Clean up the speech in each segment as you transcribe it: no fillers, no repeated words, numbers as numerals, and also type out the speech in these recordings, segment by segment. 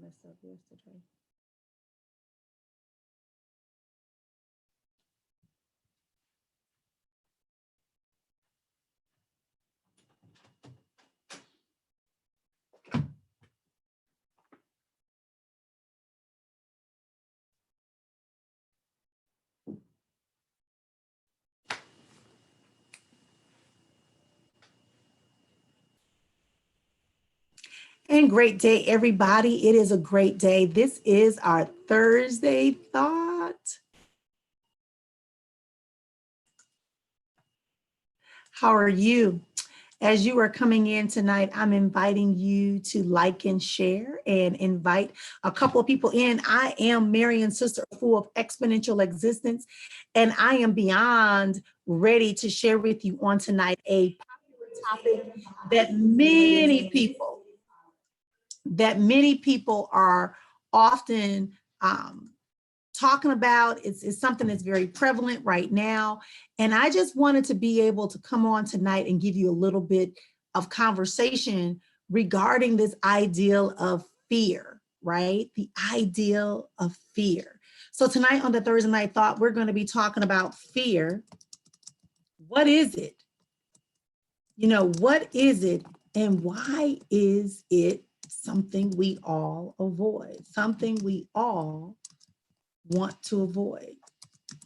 messed up yesterday. And great day, everybody. It is a great day. This is our Thursday thought. How are you? As you are coming in tonight, I'm inviting you to like and share and invite a couple of people in. I am Marrian, Sister Efua of Exponential Existence, and I am beyond ready to share with you on tonight a popular topic that many people are often talking about. It's something that's very prevalent right now. And I just wanted to be able to come on tonight and give you a little bit of conversation regarding this ideal of fear, right? The ideal of fear. So tonight on the Thursday Night Thought, we're going to be talking about fear. What is it? What is it, and why is it something we all avoid, something we all want to avoid?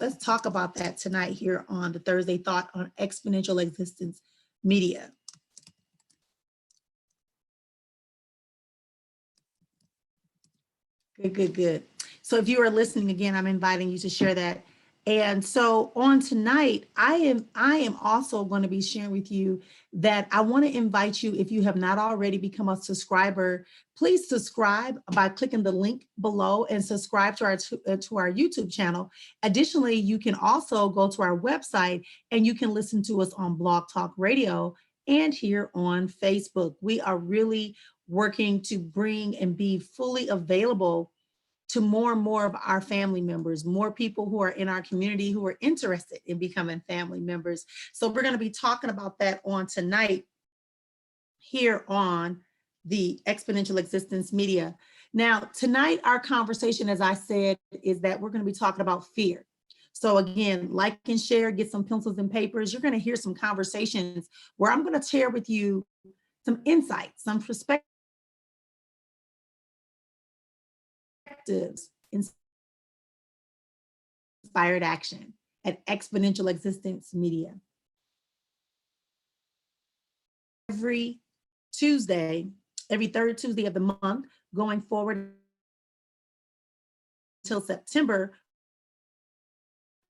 Let's talk about that tonight here on the Thursday Thought on Exponential Existence Media. Good. So if you are listening again, I'm inviting you to share that. And so on tonight, I am also going to be sharing with you that I want to invite you, if you have not already become a subscriber, please subscribe by clicking the link below and subscribe to our YouTube channel. Additionally, you can also go to our website and you can listen to us on Blog Talk Radio and here on Facebook. We are really working to bring and be fully available to more and more of our family members, more people who are in our community who are interested in becoming family members. So we're going to be talking about that on tonight here on the Exponential Existence Media. Now, tonight, our conversation, as I said, is that we're going to be talking about fear. So again, like and share, get some pencils and papers. You're going to hear some conversations where I'm going to share with you some insights, some perspectives, inspired action at Exponential Existence Media. Every third Tuesday of the month, going forward until September,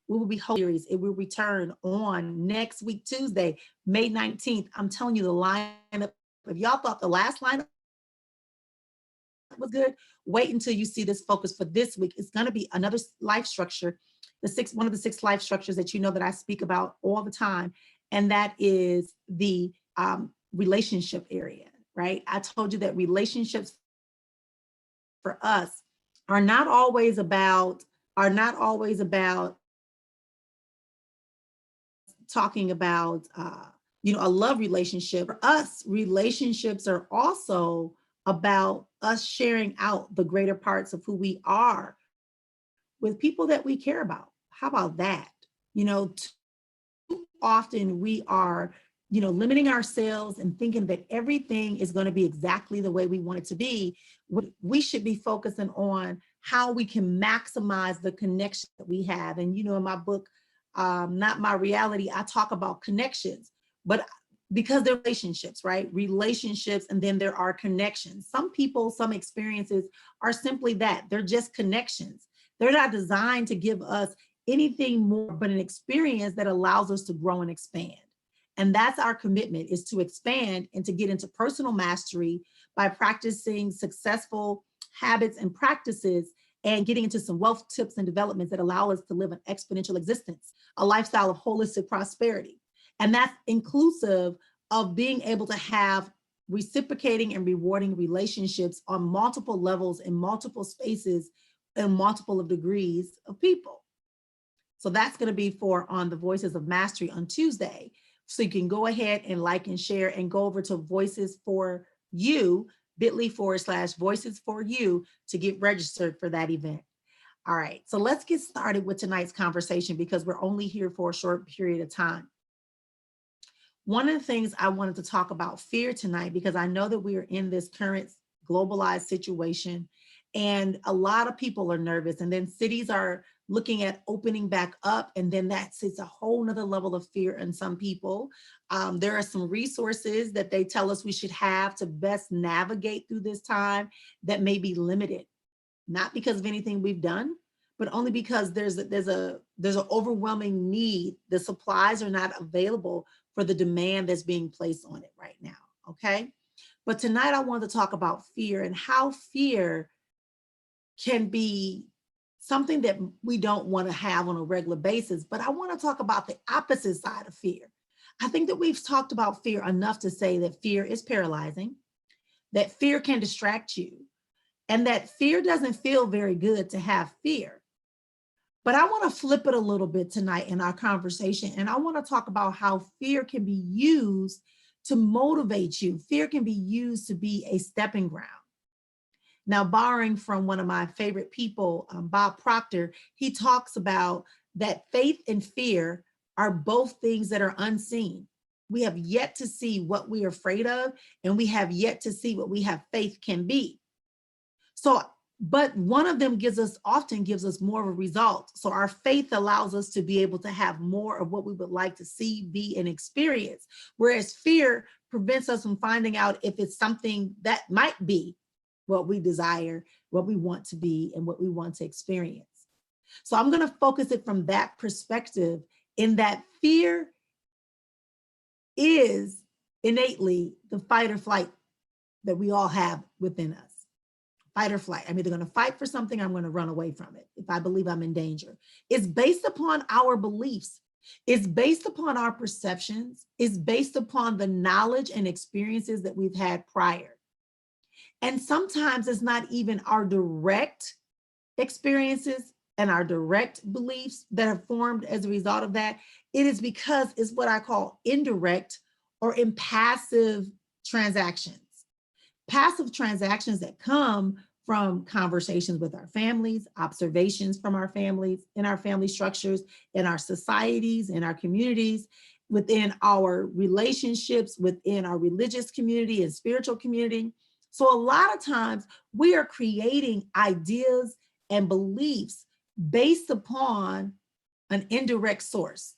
we will be holding series. It will return on next week, Tuesday, May 19th. I'm telling you the lineup. If y'all thought the last lineup was good, wait until you see this focus for this week. It's going to be another life structure, one of the 6 life structures that you know that I speak about all the time, and that is the relationship area, right? I told you that relationships for us are not always about talking about a love relationship. For us, relationships are also about us sharing out the greater parts of who we are with people that we care about. How about that? Too often we are, limiting ourselves and thinking that everything is going to be exactly the way we want it to be. We should be focusing on how we can maximize the connection that we have. And, in my book, Not My Reality, I talk about connections, but because they're relationships, right? Relationships, and then there are connections. Some people, some experiences are simply that. They're just connections. They're not designed to give us anything more but an experience that allows us to grow and expand. And that's our commitment, is to expand and to get into personal mastery by practicing successful habits and practices and getting into some wealth tips and developments that allow us to live an exponential existence, a lifestyle of holistic prosperity. And that's inclusive of being able to have reciprocating and rewarding relationships on multiple levels, in multiple spaces, and multiple of degrees of people. So that's going to be on the Voices of Mastery on Tuesday. So you can go ahead and like and share and go over to Voices for You bit.ly/voices for you to get registered for that event. All right, so let's get started with tonight's conversation because we're only here for a short period of time. One of the things I wanted to talk about fear tonight, because I know that we are in this current globalized situation and a lot of people are nervous, and then cities are looking at opening back up, and then that sets a whole nother level of fear in some people. There are some resources that they tell us we should have to best navigate through this time that may be limited, not because of anything we've done, but only because there's an overwhelming need. The supplies are not available for the demand that's being placed on it right now, okay? But tonight I want to talk about fear and how fear can be something that we don't want to have on a regular basis, but I want to talk about the opposite side of fear. I think that we've talked about fear enough to say that fear is paralyzing, that fear can distract you, and that fear doesn't feel very good to have fear. But I want to flip it a little bit tonight in our conversation, and I want to talk about how fear can be used to motivate you. Fear can be used to be a stepping ground. Now, borrowing from one of my favorite people, Bob Proctor, he talks about that faith and fear are both things that are unseen. We have yet to see what we are afraid of, and we have yet to see what we have faith can be. So, but one of them often gives us more of a result. So our faith allows us to be able to have more of what we would like to see, be, and experience. Whereas fear prevents us from finding out if it's something that might be what we desire, what we want to be, and what we want to experience. So I'm going to focus it from that perspective, in that fear is innately the fight or flight that we all have within us. Fight or flight. I'm either going to fight for something or I'm going to run away from it if I believe I'm in danger. It's based upon our beliefs. It's based upon our perceptions. It's based upon the knowledge and experiences that we've had prior. And sometimes it's not even our direct experiences and our direct beliefs that have formed as a result of that. It is because it's what I call indirect or impassive transactions. Passive transactions that come from conversations with our families, observations from our families, in our family structures, in our societies, in our communities, within our relationships, within our religious community and spiritual community. So a lot of times we are creating ideas and beliefs based upon an indirect source,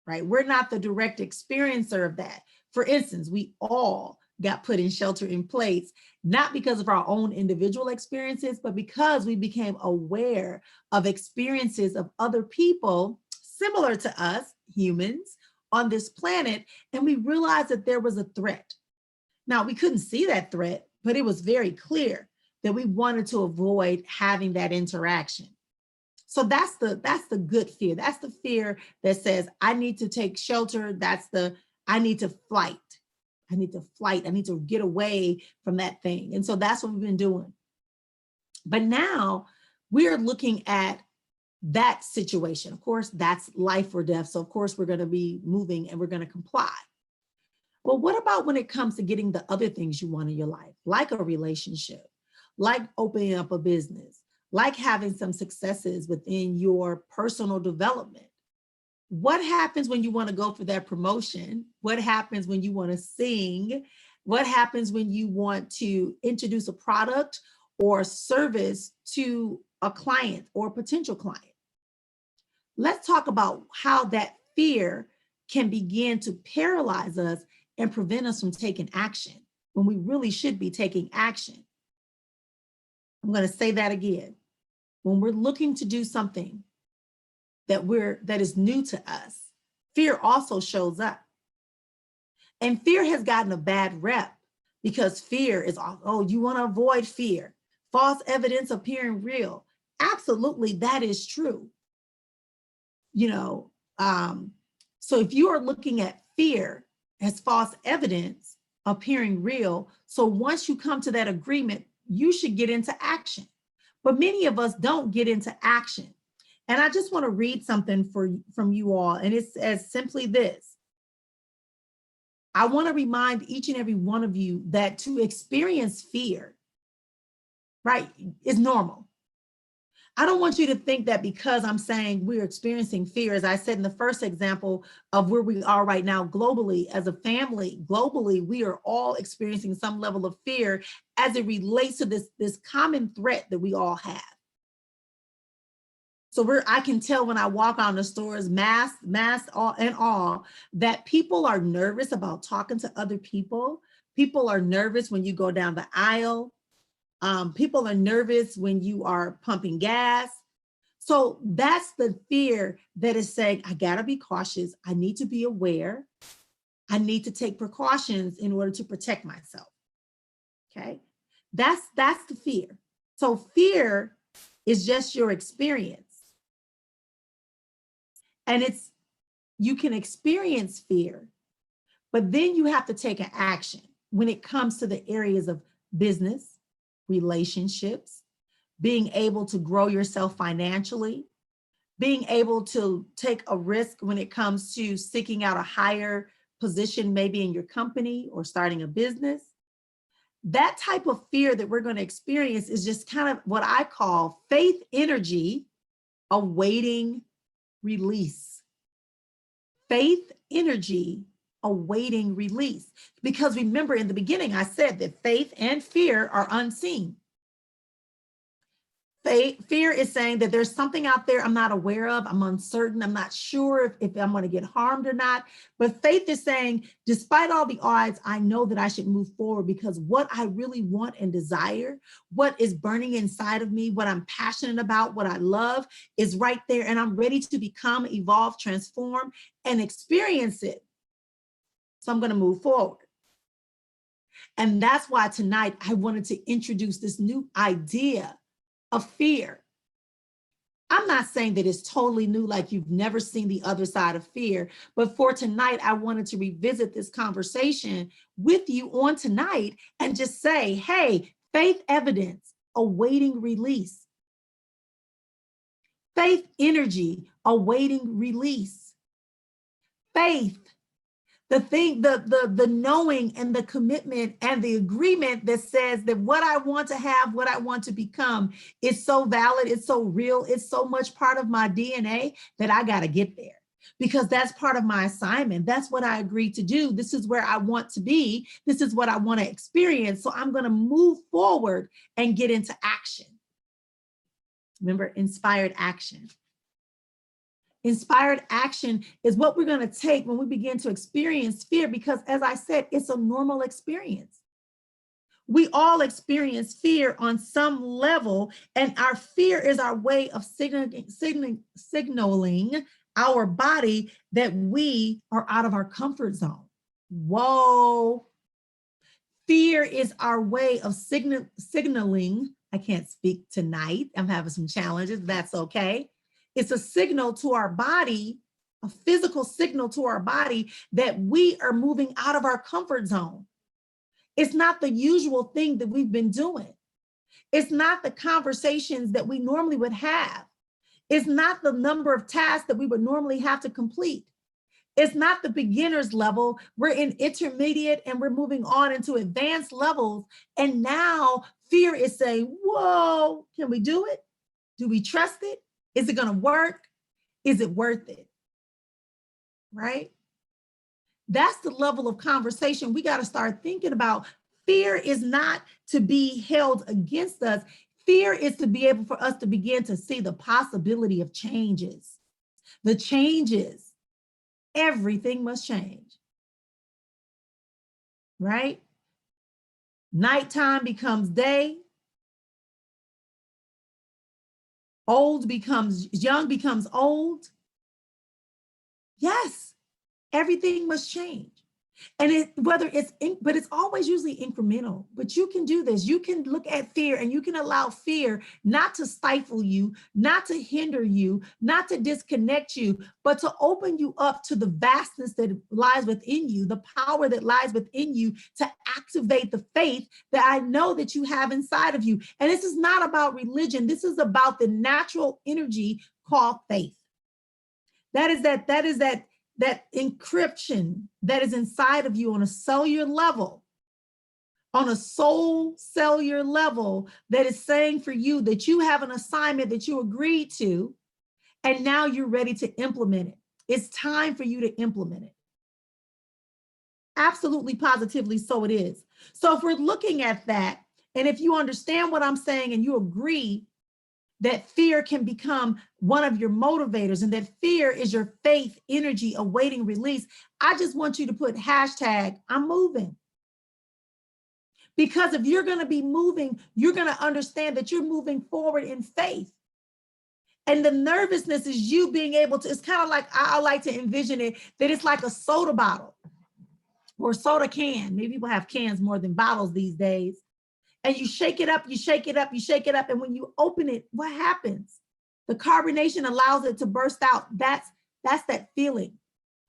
right? We're not the direct experiencer of that. For instance, we all got put in shelter in place, not because of our own individual experiences, but because we became aware of experiences of other people similar to us, humans, on this planet, and we realized that there was a threat. Now, we couldn't see that threat, but it was very clear that we wanted to avoid having that interaction. So that's the good fear. That's the fear that says, I need to take shelter. I need to flight. I need to flight. I need to get away from that thing. And so that's what we've been doing. But now we're looking at that situation. Of course, that's life or death. So of course, we're going to be moving and we're going to comply. Well, what about when it comes to getting the other things you want in your life, like a relationship, like opening up a business, like having some successes within your personal development? What happens when you want to go for that promotion? What happens when you want to sing? What happens when you want to introduce a product or service to a client or a potential client? Let's talk about how that fear can begin to paralyze us and prevent us from taking action when we really should be taking action. I'm going to say that again. When we're looking to do something that is new to us, fear also shows up. And fear has gotten a bad rep because fear is, oh, you want to avoid fear. False evidence appearing real. Absolutely, that is true. So if you are looking at fear as false evidence appearing real, so once you come to that agreement, you should get into action. But many of us don't get into action. And I just want to read something from you all, and it's as simply this. I want to remind each and every one of you that to experience fear, right, is normal. I don't want you to think that because I'm saying we're experiencing fear, as I said in the first example of where we are right now globally, as a family, globally, we are all experiencing some level of fear as it relates to this common threat that we all have. So I can tell when I walk on the stores, mask and all, that people are nervous about talking to other people. People are nervous when you go down the aisle. People are nervous when you are pumping gas. So that's the fear that is saying, I gotta be cautious. I need to be aware. I need to take precautions in order to protect myself. Okay, that's the fear. So fear is just your experience. And you can experience fear, but then you have to take an action when it comes to the areas of business, relationships, being able to grow yourself financially, being able to take a risk when it comes to seeking out a higher position, maybe in your company or starting a business. That type of fear that we're going to experience is just kind of what I call faith energy awaiting release. Faith energy awaiting release. Because remember, in the beginning, I said that faith and fear are unseen. Fear is saying that there's something out there I'm not aware of, I'm uncertain, I'm not sure if I'm going to get harmed or not. But faith is saying, despite all the odds, I know that I should move forward because what I really want and desire, what is burning inside of me, what I'm passionate about, what I love is right there. And I'm ready to become, evolve, transform, and experience it. So I'm going to move forward. And that's why tonight I wanted to introduce this new idea of fear. I'm not saying that it's totally new, like you've never seen the other side of fear, but for tonight, I wanted to revisit this conversation with you on tonight and just say, hey, faith evidence awaiting release. Faith energy awaiting release. Faith, the knowing and the commitment and the agreement that says that what I want to have, what I want to become is so valid, it's so real, it's so much part of my DNA that I got to get there because that's part of my assignment. That's what I agreed to do. This is where I want to be. This is what I want to experience. So I'm going to move forward and get into action. Remember, inspired action. Inspired action is what we're going to take when we begin to experience fear, because as I said, it's a normal experience. We all experience fear on some level, and our fear is our way of signaling our body that we are out of our comfort zone. Whoa. Fear is our way of signaling. I can't speak tonight. I'm having some challenges. That's okay. It's a signal to our body, a physical signal to our body that we are moving out of our comfort zone. It's not the usual thing that we've been doing. It's not the conversations that we normally would have. It's not the number of tasks that we would normally have to complete. It's not the beginner's level. We're in intermediate and we're moving on into advanced levels. And now fear is saying, whoa, can we do it? Do we trust it? Is it going to work? Is it worth it? Right? That's the level of conversation we got to start thinking about. Fear is not to be held against us. Fear is to be able for us to begin to see the possibility of changes. The changes. Everything must change. Right? Nighttime becomes day. Old becomes young, becomes old. Yes, everything must change. And but it's always usually incremental, but you can do this. You can look at fear and you can allow fear not to stifle you, not to hinder you, not to disconnect you, but to open you up to the vastness that lies within you, the power that lies within you to activate the faith that I know that you have inside of you. And this is not about religion. This is about the natural energy called faith. That is that that encryption that is inside of you on a cellular level, on a soul cellular level, that is saying for you that you have an assignment that you agreed to, and now you're ready to implement it. It's time for you to implement it. Absolutely, positively, so it is. So if we're looking at that, and if you understand what I'm saying and you agree that fear can become one of your motivators and that fear is your faith energy awaiting release, I just want you to put hashtag I'm moving. Because if you're going to be moving, you're going to understand that you're moving forward in faith. And the nervousness is you being able to, it's kind of like, I like to envision it, that it's like a soda bottle or soda can. Maybe people have cans more than bottles these days. And you shake it up, you shake it up, you shake it up. And when you open it, what happens? The carbonation allows it to burst out. That's that feeling.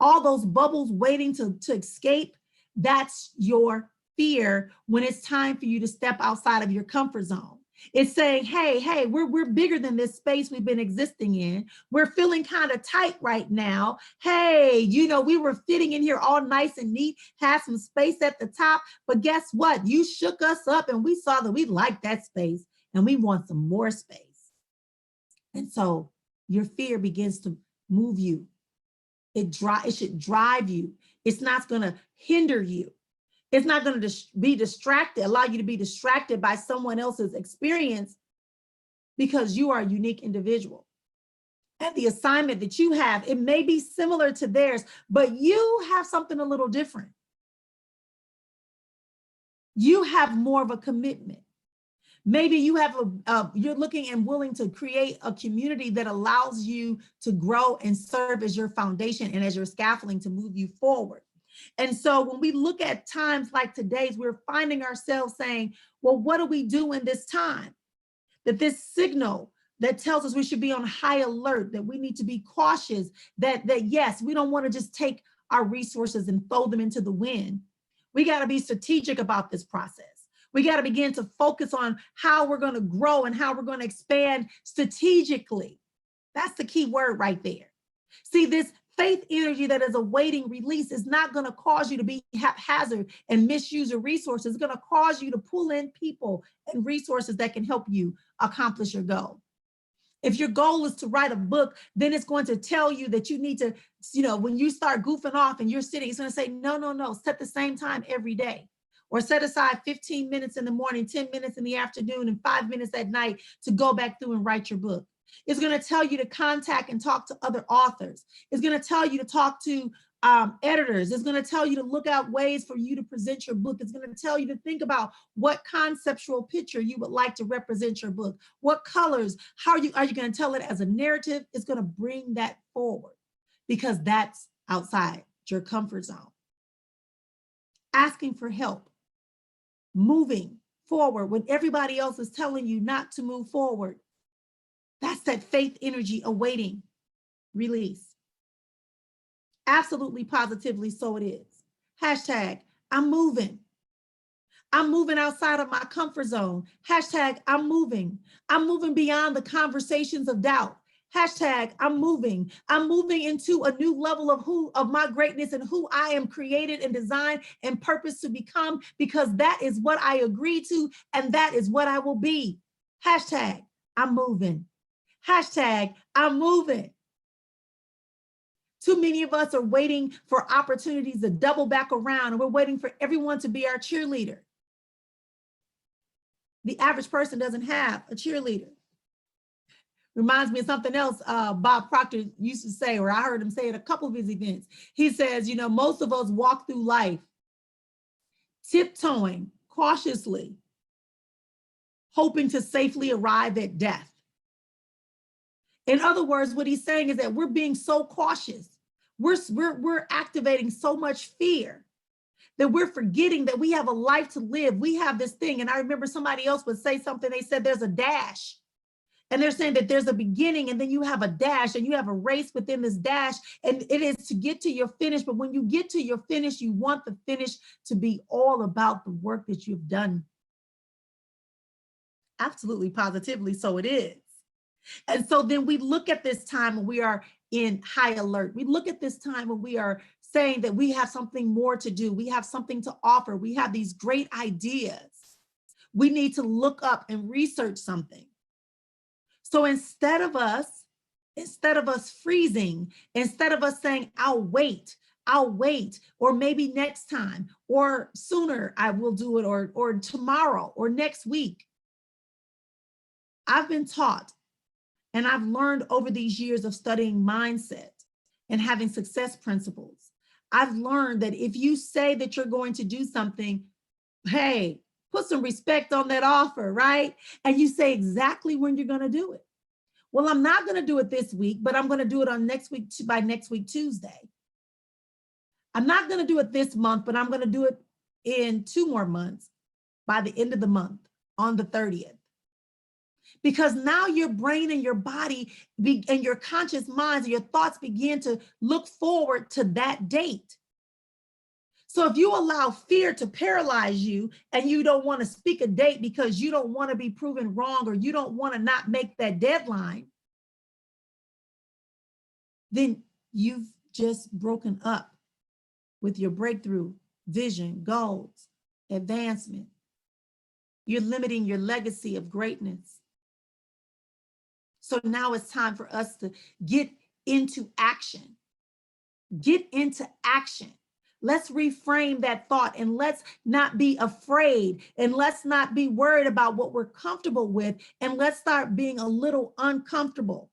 All those bubbles waiting to escape, that's your fear when it's time for you to step outside of your comfort zone. It's saying, hey, we're bigger than this space we've been existing in. We're feeling kind of tight right now. Hey, we were fitting in here all nice and neat, had some space at the top, but guess what? You shook us up and we saw that we like that space and we want some more space. And so your fear begins to move you. It should drive you. It's not going to hinder you. It's not going to be distracted, allow you to be distracted by someone else's experience, because you are a unique individual. And the assignment that you have, it may be similar to theirs, but you have something a little different. You have more of a commitment. Maybe you have you're looking and willing to create a community that allows you to grow and serve as your foundation and as your scaffolding to move you forward. And so when we look at times like today's, we're finding ourselves saying, well, what do we do in this time? That this signal that tells us we should be on high alert, that we need to be cautious, that yes, we don't want to just take our resources and throw them into the wind. We got to be strategic about this process. We got to begin to focus on how we're going to grow and how we're going to expand strategically. That's the key word right there. See, this faith energy that is awaiting release is not going to cause you to be haphazard and misuse your resources. It's going to cause you to pull in people and resources that can help you accomplish your goal. If your goal is to write a book, then it's going to tell you that you need to, when you start goofing off and you're sitting, it's going to say, no, set the same time every day. Or set aside 15 minutes in the morning, 10 minutes in the afternoon, and 5 minutes at night to go back through and write your book. It's going to tell you to contact and talk to other authors. It's going to tell you to talk to editors. It's going to tell you to look out ways for you to present your book. It's going to tell you to think about what conceptual picture you would like to represent your book. What colors, are you going to tell it as a narrative? It's going to bring that forward because that's outside your comfort zone. Asking for help, moving forward when everybody else is telling you not to move forward. That's that faith energy awaiting release. Absolutely, positively, so it is. Hashtag, I'm moving. I'm moving outside of my comfort zone. Hashtag, I'm moving. I'm moving beyond the conversations of doubt. Hashtag, I'm moving. I'm moving into a new level of my greatness and who I am created and designed and purposed to become, because that is what I agreed to and that is what I will be. Hashtag, I'm moving. Hashtag, I'm moving. Too many of us are waiting for opportunities to double back around, and we're waiting for everyone to be our cheerleader. The average person doesn't have a cheerleader. Reminds me of something else Bob Proctor used to say, or I heard him say at a couple of his events. He says, most of us walk through life tiptoeing cautiously, hoping to safely arrive at death. In other words, what he's saying is that we're being so cautious. We're activating so much fear that we're forgetting that we have a life to live. We have this thing. And I remember somebody else would say something. They said there's a dash. And they're saying that there's a beginning and then you have a dash and you have a race within this dash. And it is to get to your finish. But when you get to your finish, you want the finish to be all about the work that you've done. Absolutely, positively, so it is. And so then we look at this time and we are in high alert. We look at this time when we are saying that we have something more to do. We have something to offer. We have these great ideas. We need to look up and research something. So instead of us freezing, instead of us saying, I'll wait, or maybe next time, or sooner I will do it, or tomorrow, or next week. I've been taught, and I've learned over these years of studying mindset and having success principles. I've learned that if you say that you're going to do something, hey, put some respect on that offer, right? And you say exactly when you're going to do it. Well, I'm not going to do it this week, but I'm going to do it on next week, by next week, Tuesday. I'm not going to do it this month, but I'm going to do it in 2 more months by the end of the month on the 30th. Because now your brain and your body and your conscious minds and your thoughts begin to look forward to that date. So if you allow fear to paralyze you and you don't want to speak a date because you don't want to be proven wrong, or you don't want to not make that deadline, then you've just broken up with your breakthrough, vision, goals, advancement. You're limiting your legacy of greatness. So now it's time for us to get into action. Get into action. Let's reframe that thought, and let's not be afraid, and let's not be worried about what we're comfortable with, and let's start being a little uncomfortable.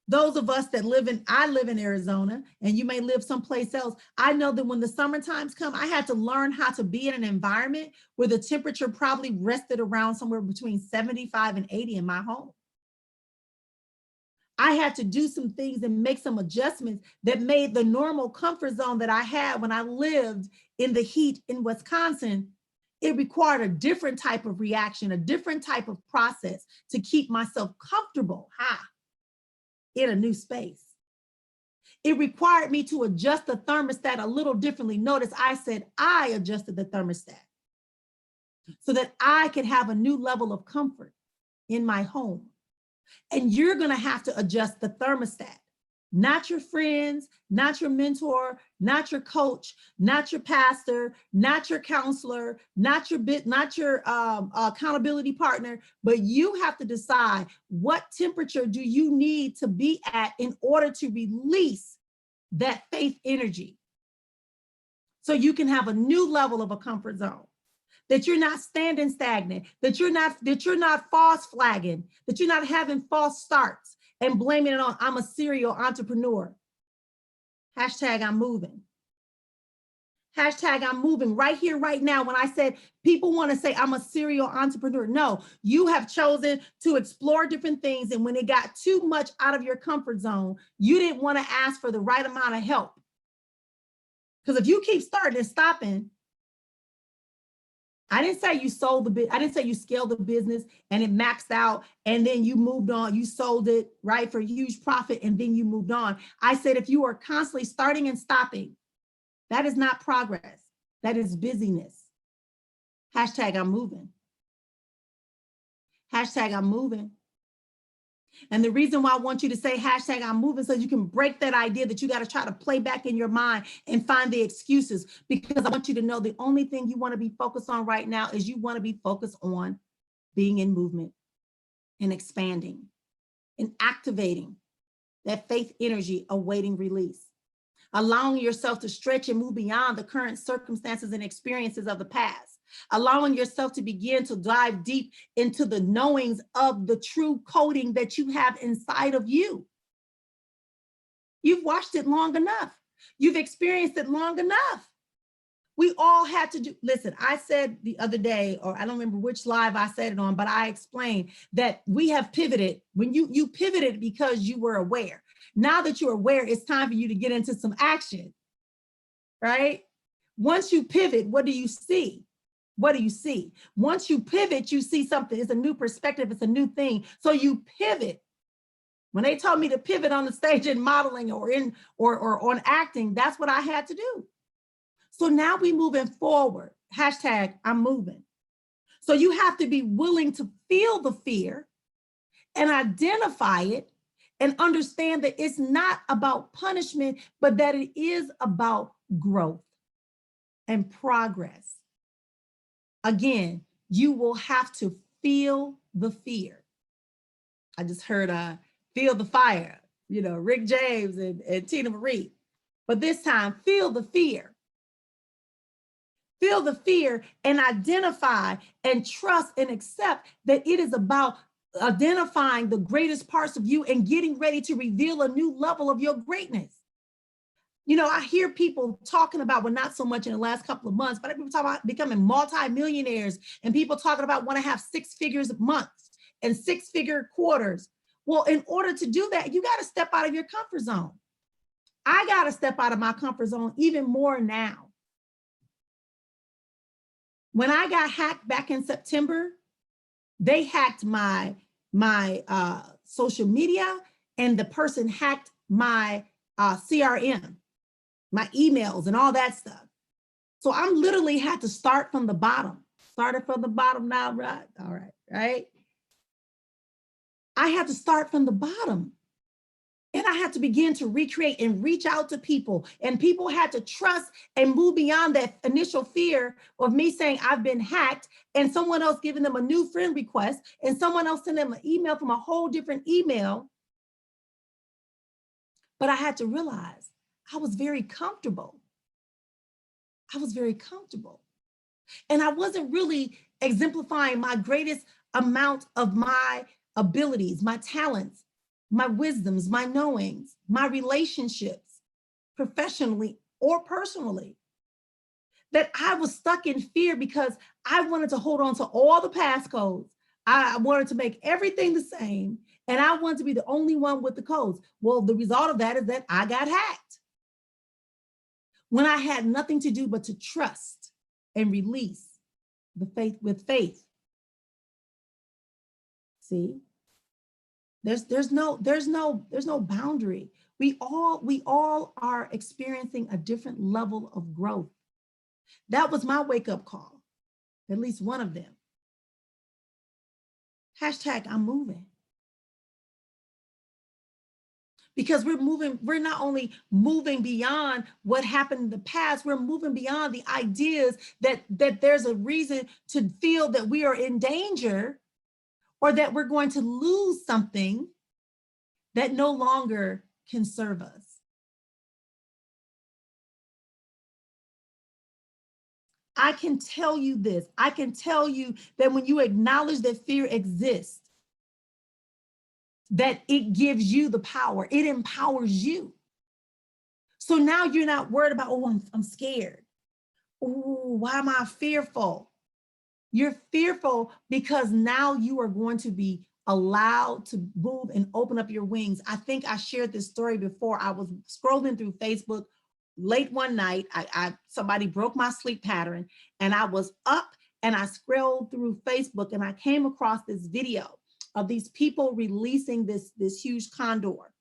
Those of us that I live in Arizona, and you may live someplace else. I know that when the summer times come, I had to learn how to be in an environment where the temperature probably rested around somewhere between 75 and 80 in my home. I had to do some things and make some adjustments that made the normal comfort zone that I had when I lived in the heat in Wisconsin. It required a different type of reaction, a different type of process to keep myself comfortable in a new space. It required me to adjust the thermostat a little differently. Notice I said I adjusted the thermostat so that I could have a new level of comfort in my home. And you're going to have to adjust the thermostat, not your friends, not your mentor, not your coach, not your pastor, not your counselor, not your accountability partner, but you have to decide what temperature do you need to be at in order to release that faith energy, so you can have a new level of a comfort zone. That you're not standing stagnant, that you're not false flagging, that you're not having false starts and blaming it on, I'm a serial entrepreneur. Hashtag I'm moving. Hashtag I'm moving right here, right now. When I said people want to say I'm a serial entrepreneur, no, you have chosen to explore different things. And when it got too much out of your comfort zone, you didn't want to ask for the right amount of help. Because if you keep starting and stopping, I didn't say you sold the bit. I didn't say you scaled the business and it maxed out and then you moved on. You sold it, right, for a huge profit and then you moved on. I said if you are constantly starting and stopping, that is not progress. That is busyness. Hashtag I'm moving. Hashtag I'm moving. And the reason why I want you to say hashtag I'm moving, so you can break that idea that you got to try to play back in your mind and find the excuses, because I want you to know the only thing you want to be focused on right now is you want to be focused on being in movement and expanding and activating that faith energy awaiting release, allowing yourself to stretch and move beyond the current circumstances and experiences of the past, allowing yourself to begin to dive deep into the knowings of the true coding that you have inside of you. You've watched it long enough. You've experienced it long enough. We all had to do, listen, I said the other day, or I don't remember which live I said it on, but I explained that we have pivoted. When you pivoted because you were aware. Now that you're aware, it's time for you to get into some action, right? Once you pivot, what do you see? What do you see? Once you pivot, you see something. It's a new perspective. It's a new thing. So you pivot. When they told me to pivot on the stage in modeling or on acting, that's what I had to do. So now we moving forward. Hashtag I'm moving. So you have to be willing to feel the fear and identify it and understand that it's not about punishment, but that it is about growth and progress. Again, you will have to feel the fear. I just heard feel the fire, Rick James and Tina Marie. But this time, feel the fear. Feel the fear and identify and trust and accept that it is about identifying the greatest parts of you and getting ready to reveal a new level of your greatness. I hear people talking about, well, not so much in the last couple of months, but people talk about becoming multi-millionaires and people talking about want to have 6 figures a month and 6-figure quarters. Well, in order to do that, you got to step out of your comfort zone. I got to step out of my comfort zone even more now. When I got hacked back in September, they hacked my social media, and the person hacked my CRM, my emails and all that stuff. So I'm literally had to start from the bottom. Started from the bottom now, right? All right, right? I had to start from the bottom. And I had to begin to recreate and reach out to people. And people had to trust and move beyond that initial fear of me saying I've been hacked and someone else giving them a new friend request and someone else sending them an email from a whole different email. But I had to realize I was very comfortable. I was very comfortable. And I wasn't really exemplifying my greatest amount of my abilities, my talents, my wisdoms, my knowings, my relationships, professionally or personally. That I was stuck in fear because I wanted to hold on to all the passcodes. I wanted to make everything the same, and I wanted to be the only one with the codes. Well, the result of that is that I got hacked when I had nothing to do but to trust and release the faith with faith. See? There's no boundary. We all are experiencing a different level of growth. That was my wake-up call, at least one of them. Hashtag I'm moving. Because we're not only moving beyond what happened in the past, we're moving beyond the ideas that there's a reason to feel that we are in danger or that we're going to lose something that no longer can serve us. I can tell you this. I can tell you that when you acknowledge that fear exists, that it gives you the power. It empowers you. So now you're not worried about, oh, I'm scared. Oh, why am I fearful? You're fearful because now you are going to be allowed to move and open up your wings. I think I shared this story before. I was scrolling through Facebook late one night. Somebody broke my sleep pattern and I was up and I scrolled through Facebook and I came across this video of these people releasing this huge condor,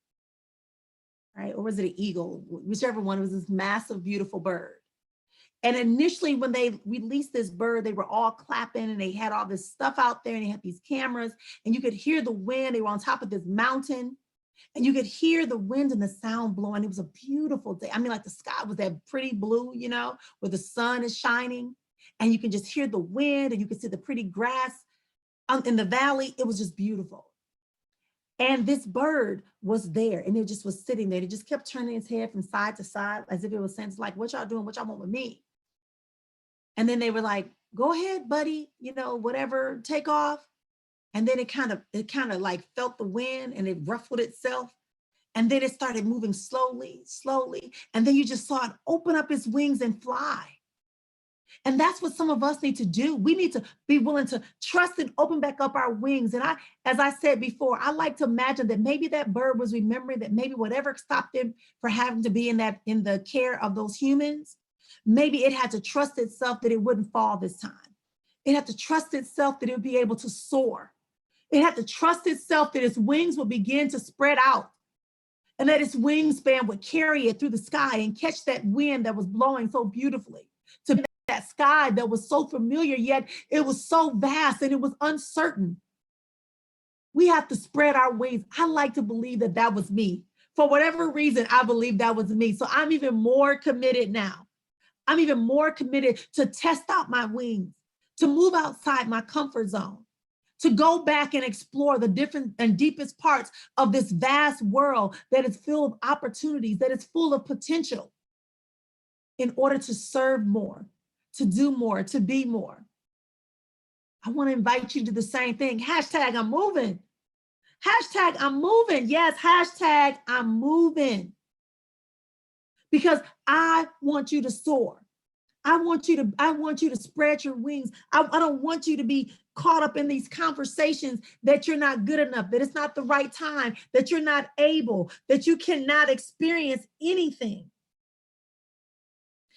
right? Or was it an eagle? Whichever one. It was this massive, beautiful bird. And initially when they released this bird, they were all clapping and they had all this stuff out there and they had these cameras and you could hear the wind. They were on top of this mountain and you could hear the wind and the sound blowing. It was a beautiful day. I mean, like the sky was that pretty blue, where the sun is shining and you can just hear the wind and you can see the pretty grass in the valley. It was just beautiful. And this bird was there and it just was sitting there. It just kept turning its head from side to side as if it was saying, like, what y'all doing? What y'all want with me? And then they were like, go ahead, buddy, whatever, take off. And then it kind of like felt the wind and it ruffled itself. And then it started moving slowly, slowly. And then you just saw it open up its wings and fly. And that's what some of us need to do. We need to be willing to trust and open back up our wings. And as I said before, I like to imagine that maybe that bird was remembering that maybe whatever stopped him for having to be in the care of those humans, maybe it had to trust itself that it wouldn't fall this time. It had to trust itself that it would be able to soar. It had to trust itself that its wings would begin to spread out and that its wingspan would carry it through the sky and catch that wind that was blowing so beautifully, to that sky that was so familiar, yet it was so vast and it was uncertain. We have to spread our wings. I like to believe that that was me. For whatever reason, I believe that was me. So I'm even more committed now. I'm even more committed to test out my wings, to move outside my comfort zone, to go back and explore the different and deepest parts of this vast world that is full of opportunities, that is full of potential, in order to serve more, to do more, to be more. I want to invite you to do the same thing. Hashtag I'm moving. Hashtag I'm moving. Yes, hashtag I'm moving. Because I want you to soar. I want you to spread your wings. I don't want you to be caught up in these conversations that you're not good enough, that it's not the right time, that you're not able, that you cannot experience anything.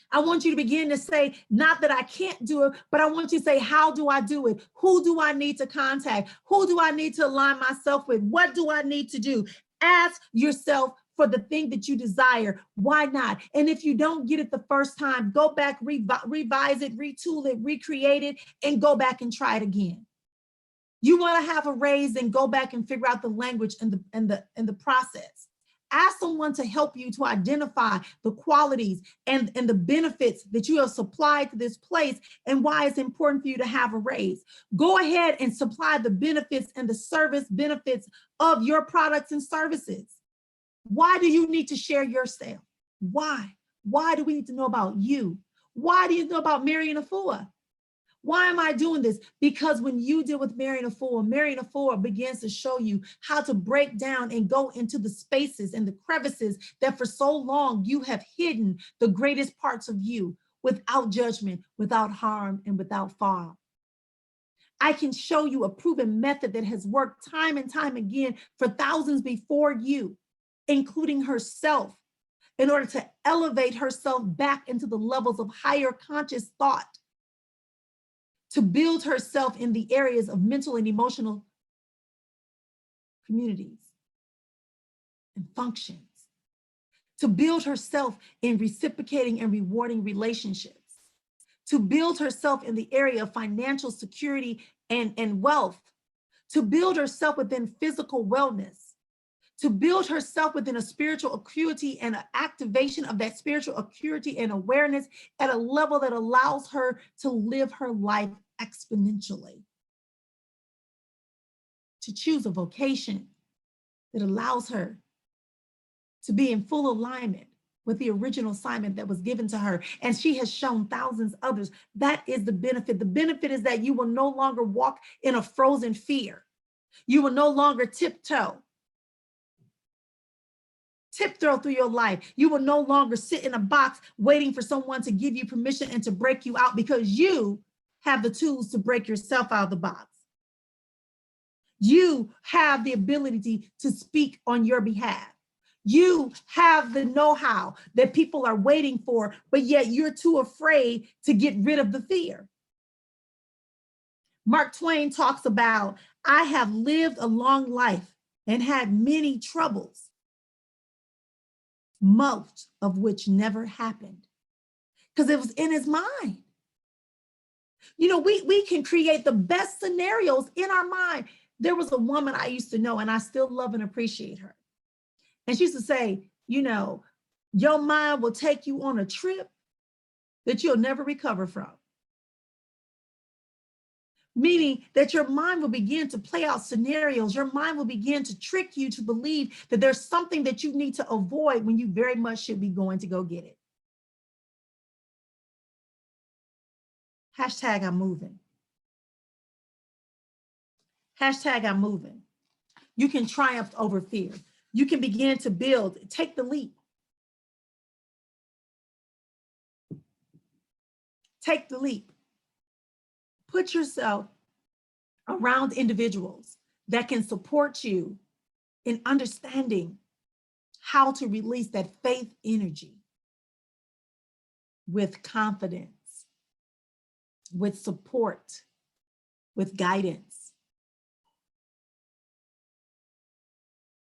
I want you to begin to say, not that I can't do it, but I want you to say, how do I do it? Who do I need to contact? Who do I need to align myself with? What do I need to do? Ask yourself for the thing that you desire. Why not? And if you don't get it the first time, go back, revise it, retool it, recreate it, and go back and try it again. You want to have a raise, then go back and figure out the language and the process. Ask someone to help you to identify the qualities and the benefits that you have supplied to this place and why it's important for you to have a raise. Go ahead and supply the benefits and the service benefits of your products and services. Why do you need to share yourself? Why? Why do we need to know about you? Why do you know about Marrian and Efua? Why am I doing this? Because when you deal with Marrian and Efua begins to show you how to break down and go into the spaces and the crevices that for so long you have hidden the greatest parts of you without judgment, without harm, and without fall. I can show you a proven method that has worked time and time again for thousands before you, including herself, in order to elevate herself back into the levels of higher conscious thought, to build herself in the areas of mental and emotional communities and functions, to build herself in reciprocating and rewarding relationships, to build herself in the area of financial security and wealth, to build herself within physical wellness, to build herself within a spiritual acuity and an activation of that spiritual acuity and awareness at a level that allows her to live her life exponentially, to choose a vocation that allows her to be in full alignment with the original assignment that was given to her. And she has shown thousands others. That is the benefit. The benefit is that you will no longer walk in a frozen fear. You will no longer tiptoe through your life. You will no longer sit in a box waiting for someone to give you permission and to break you out, because you have the tools to break yourself out of the box. You have the ability to speak on your behalf. You have the know-how that people are waiting for, but yet you're too afraid to get rid of the fear. Mark Twain talks about, I have lived a long life and had many troubles, most of which never happened, because it was in his mind. You know, we can create the best scenarios in our mind. There was a woman I used to know, and I still love and appreciate her. And she used to say, you know, your mind will take you on a trip that you'll never recover from. Meaning that your mind will begin to play out scenarios. Your mind will begin to trick you to believe that there's something that you need to avoid when you very much should be going to go get it. Hashtag I'm moving. Hashtag I'm moving. You can triumph over fear. You can begin to build. Take the leap. Take the leap. Put yourself around individuals that can support you in understanding how to release that faith energy with confidence, with support, with guidance.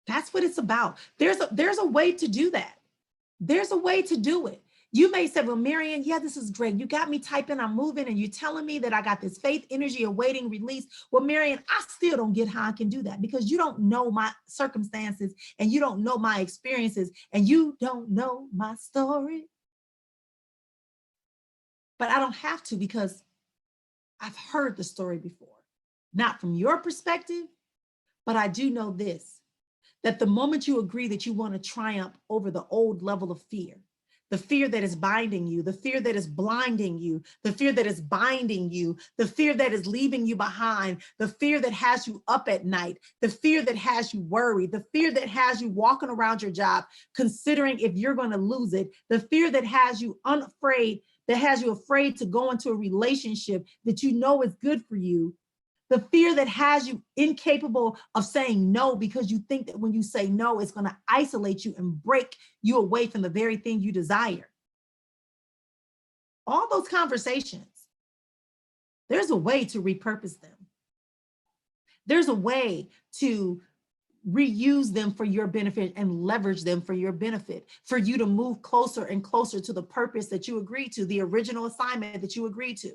That's what it's about. There's a way to do that. There's a way to do it. You may say, well, Marrian, yeah, this is great. You got me typing, I'm moving, and you're telling me that I got this faith energy awaiting release. Well, Marrian, I still don't get how I can do that because you don't know my circumstances and you don't know my experiences and you don't know my story. But I don't have to because I've heard the story before. Not from your perspective, but I do know this, that the moment you agree that you want to triumph over the old level of fear, the fear that is binding you, the fear that is blinding you, the fear that is binding you, the fear that is leaving you behind, the fear that has you up at night, the fear that has you worried, the fear that has you walking around your job, considering if you're going to lose it, the fear that has you unafraid, that has you afraid to go into a relationship that you know is good for you, the fear that has you incapable of saying no because you think that when you say no, it's going to isolate you and break you away from the very thing you desire. All those conversations, there's a way to repurpose them. There's a way to reuse them for your benefit and leverage them for your benefit, for you to move closer and closer to the purpose that you agreed to, the original assignment that you agreed to.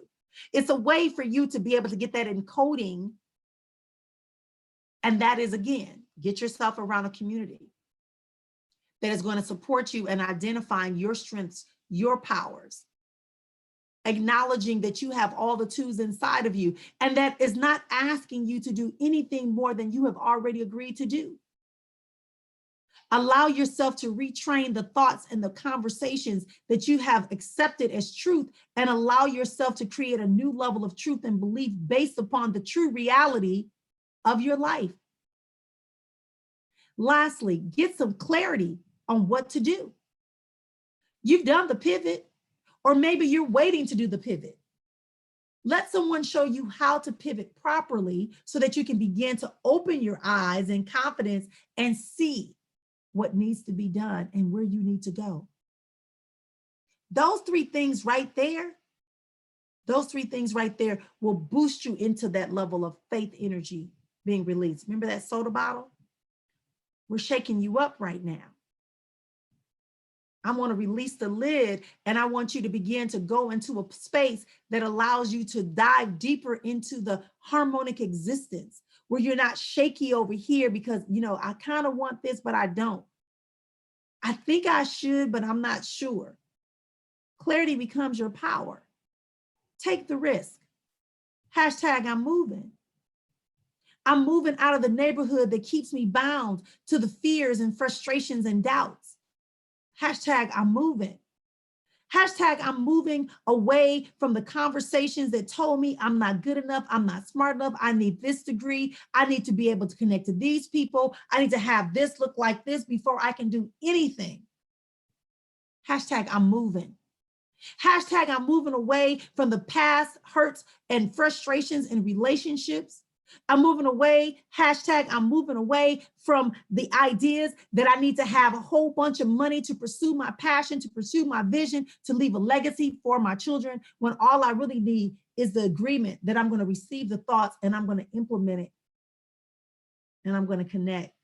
It's a way for you to be able to get that encoding. And that is, again, get yourself around a community that is going to support you in identifying your strengths, your powers, acknowledging that you have all the tools inside of you, and that is not asking you to do anything more than you have already agreed to do. Allow yourself to retrain the thoughts and the conversations that you have accepted as truth, and allow yourself to create a new level of truth and belief based upon the true reality of your life. Lastly, get some clarity on what to do. You've done the pivot, or maybe you're waiting to do the pivot. Let someone show you how to pivot properly so that you can begin to open your eyes in confidence and see what needs to be done and where you need to go. Those three things right there will boost you into that level of faith energy being released. Remember that soda bottle? We're shaking you up right now. I want to release the lid, and I want you to begin to go into a space that allows you to dive deeper into the harmonic existence, where you're not shaky over here because, I kind of want this, but I don't. I think I should, but I'm not sure. Clarity becomes your power. Take the risk. Hashtag I'm moving. I'm moving out of the neighborhood that keeps me bound to the fears and frustrations and doubts. Hashtag I'm moving. Hashtag I'm moving away from the conversations that told me I'm not good enough, I'm not smart enough, I need this degree, I need to be able to connect to these people, I need to have this look like this before I can do anything. Hashtag I'm moving. Hashtag I'm moving away from the past hurts and frustrations in relationships. I'm moving away. Hashtag I'm moving away from the ideas that I need to have a whole bunch of money to pursue my passion, to pursue my vision, to leave a legacy for my children, when all I really need is the agreement that I'm going to receive the thoughts and I'm going to implement it and I'm going to connect.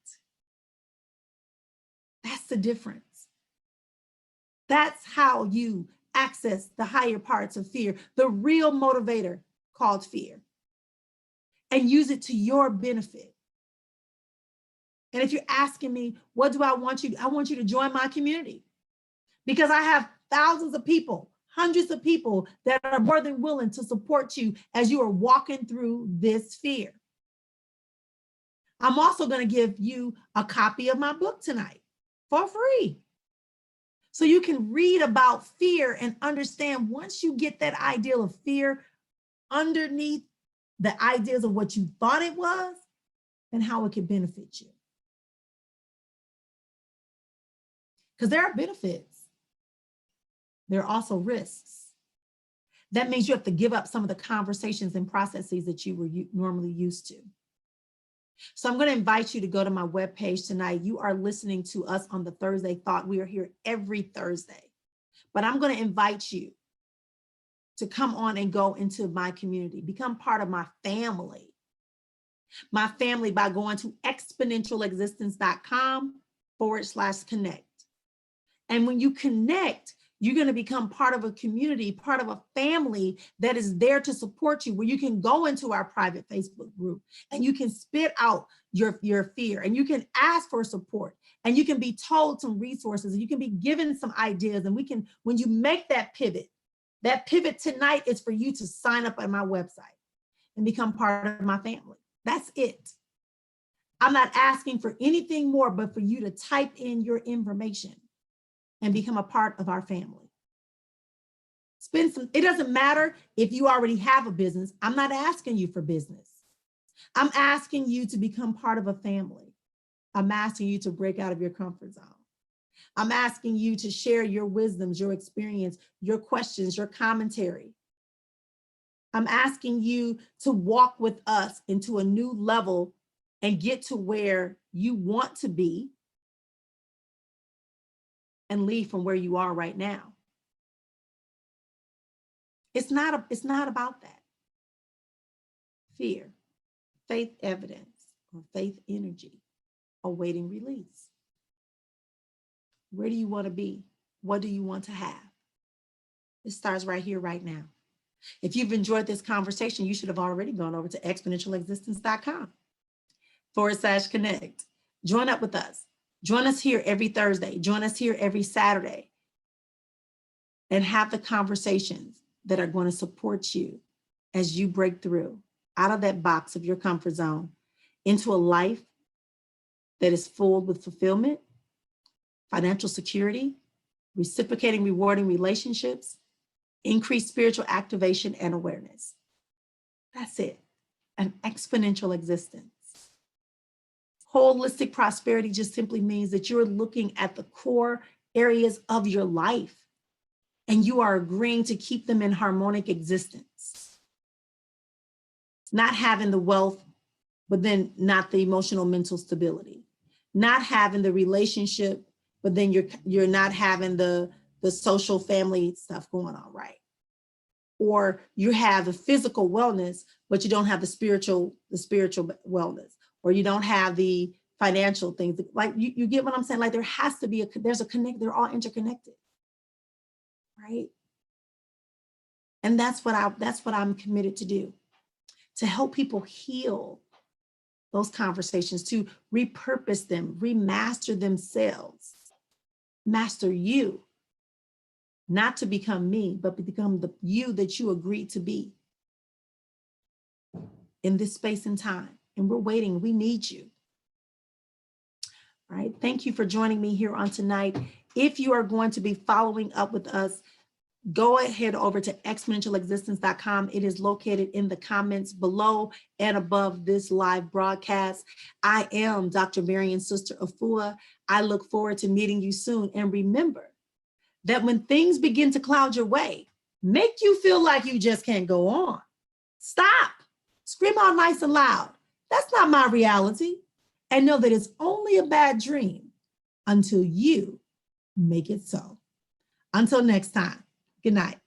That's the difference. That's how you access the higher parts of fear, the real motivator called fear, and use it to your benefit. And if you're asking me, what do I want you? I want you to join my community, because I have thousands of people, hundreds of people that are more than willing to support you as you are walking through this fear. I'm also going to give you a copy of my book tonight for free, so you can read about fear and understand, once you get that ideal of fear underneath the ideas of what you thought it was, and how it could benefit you. Because there are benefits. There are also risks. That means you have to give up some of the conversations and processes that you were normally used to. So I'm going to invite you to go to my webpage tonight. You are listening to us on the Thursday Thought. We are here every Thursday. But I'm going to invite you to come on and go into my community, become part of my family. My family by going to exponentialexistence.com/connect. And when you connect, You're going to become part of a community, part of a family that is there to support you, where you can go into our private Facebook group and you can spit out your fear, and you can ask for support, and you can be told some resources, and you can be given some ideas. And we can, when you make that pivot tonight is for you to sign up on my website and become part of my family. That's it. I'm not asking for anything more but for you to type in your information and become a part of our family. It doesn't matter if you already have a business. I'm not asking you for business. I'm asking you to become part of a family. I'm asking you to break out of your comfort zone. I'm asking you to share your wisdoms, your experience, your questions, your commentary. I'm asking you to walk with us into a new level and get to where you want to be and leave from where you are right now. It's not about that. Fear, faith evidence, or faith energy, awaiting release. Where do you want to be? What do you want to have? It starts right here, right now. If you've enjoyed this conversation, you should have already gone over to exponentialexistence.com/connect. Join up with us. Join us here every Thursday. Join us here every Saturday. And have the conversations that are going to support you as you break through out of that box of your comfort zone into a life that is full with fulfillment, financial security, reciprocating, rewarding relationships, increased spiritual activation and awareness. That's it. An exponential existence. Holistic prosperity just simply means that you're looking at the core areas of your life and you are agreeing to keep them in harmonic existence. Not having the wealth, but then not the emotional, mental stability. Not having the relationship, but then you're not having the social family stuff going on, right? Or you have the physical wellness, but you don't have the spiritual wellness, or you don't have the financial things. Like you get what I'm saying? Like there has to be there's a connect, they're all interconnected, right? And that's what I'm committed to do, to help people heal those conversations, to repurpose them, remaster themselves, master you, not to become me, but to become the you that you agreed to be in this space and time. And we're waiting, we need you. All right, thank you for joining me here on tonight. If you are going to be following up with us, go ahead over to exponentialexistence.com. It is located in the comments below and above this live broadcast. I am Dr. Marrian's sister, Efua. I look forward to meeting you soon. And remember that when things begin to cloud your way, make you feel like you just can't go on, stop, scream out nice and loud. That's not my reality. And know that it's only a bad dream until you make it so. Until next time. Good night.